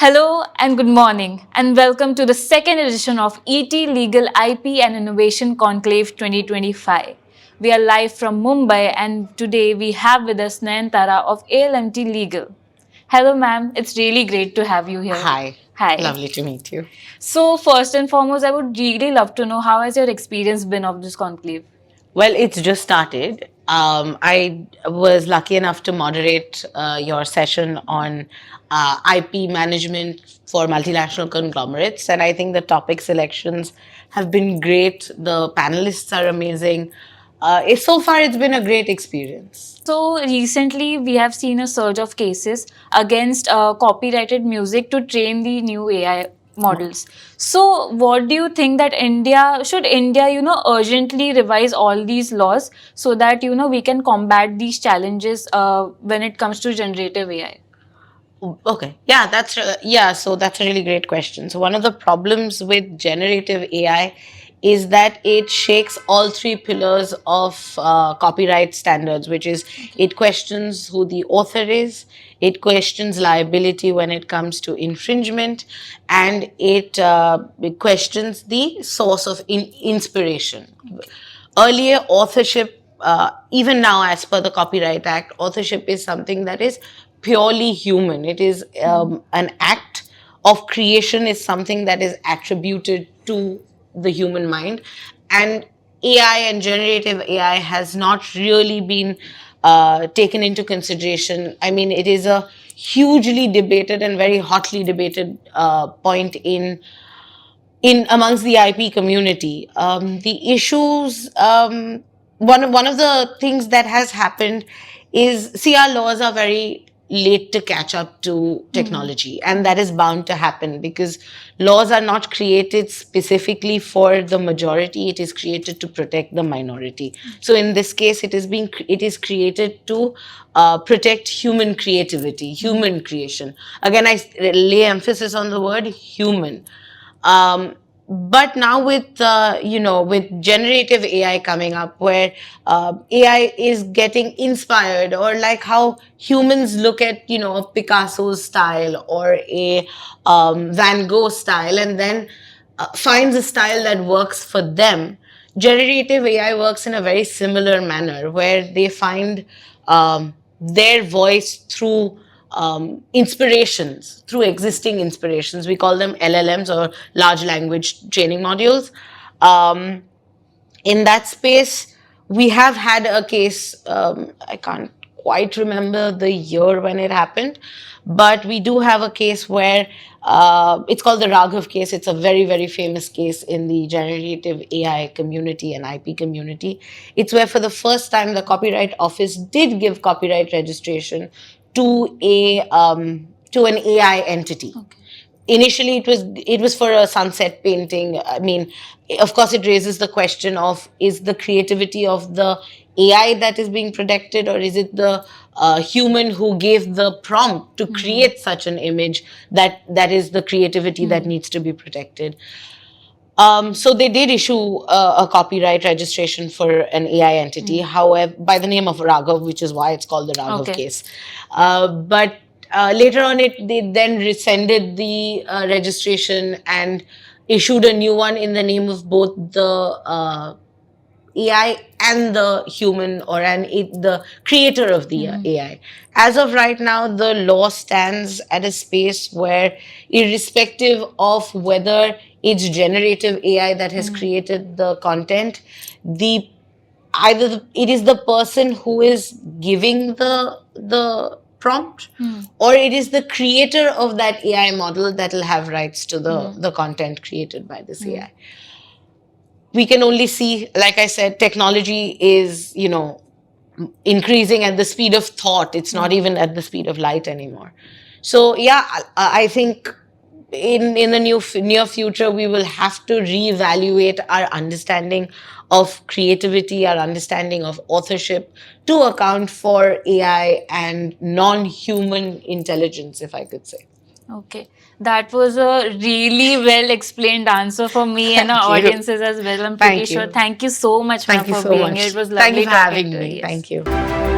Hello and good morning, and welcome to the second edition of ET Legal IP and Innovation Conclave 2025. We are live from Mumbai, and today we have with us Nayantara of ALMT Legal. Hello, ma'am. It's really great to have you here. Hi. Hi. Lovely to meet you. So, first and foremost, I would really love to know how has your experience been of this conclave? Well, it's just started. I was lucky enough to moderate your session on IP management for multinational conglomerates, and I think the topic selections have been great. The panelists are amazing. So far, it's been a great experience. So recently, we have seen a surge of cases against copyrighted music to train the new AI models. So, what do you think that India, urgently revise all these laws so that we can combat these challenges when it comes to generative AI? Okay. So that's a really great question. So one of the problems with generative AI is that it shakes all three pillars of copyright standards, which is it questions who the author is, it questions liability when it comes to infringement, and it questions the source of inspiration. Earlier, authorship, even now, as per the Copyright Act, authorship is something that is purely human. It is an act of creation, is something that is attributed to the human mind. And AI and generative AI has not really been taken into consideration. I mean, it is a hugely debated and very hotly debated point in amongst the IP community. The issues, one of the things that has happened is, see, our laws are very late to catch up to technology, and that is bound to happen because laws are not created specifically for the majority. It is created to protect the minority. So in this case, it is created to protect human creativity, human creation. Again, I lay emphasis on the word human. But now with with generative AI coming up, where AI is getting inspired, or like how humans look at a Picasso's style or a Van Gogh style, and then finds a style that works for them. Generative AI works in a very similar manner, where they find their voice through inspirations, through existing inspirations. We call them LLMs, or large language training modules. Um, in that space, we have had a case, I can't quite remember the year when it happened, but we do have a case where it's called the Raghav case. It's a very, very famous case in the generative AI community and IP community. It's where, for the first time, the Copyright Office did give copyright registration to an AI entity. Okay. Initially, it was for a sunset painting. I mean, of course, it raises the question of, is the creativity of the AI that is being protected, or is it the human who gave the prompt to create such an image that is the creativity that needs to be protected? So they did issue a copyright registration for an AI entity, however, by the name of Raghav, which is why it's called the Raghav case. But later on, they then rescinded the registration and issued a new one in the name of both the AI and the human, or the creator of the AI. As of right now, the law stands at a space where, irrespective of whether it's generative AI that has created the content, it is the person who is giving the prompt, or it is the creator of that AI model that will have rights to the content created by this AI. We can only see, like I said, technology is, increasing at the speed of thought. It's not even at the speed of light anymore. So yeah, I think in the near future, we will have to reevaluate our understanding of creativity, our understanding of authorship, to account for AI and non-human intelligence, if I could say. Okay, that was a really well explained answer for me and our Thank you. audiences as well. I'm pretty Thank sure. you. Thank you so much, ma'am, Thank you for so being much. here. It was Thank lovely you for talking having to me. you. Yes. Thank you.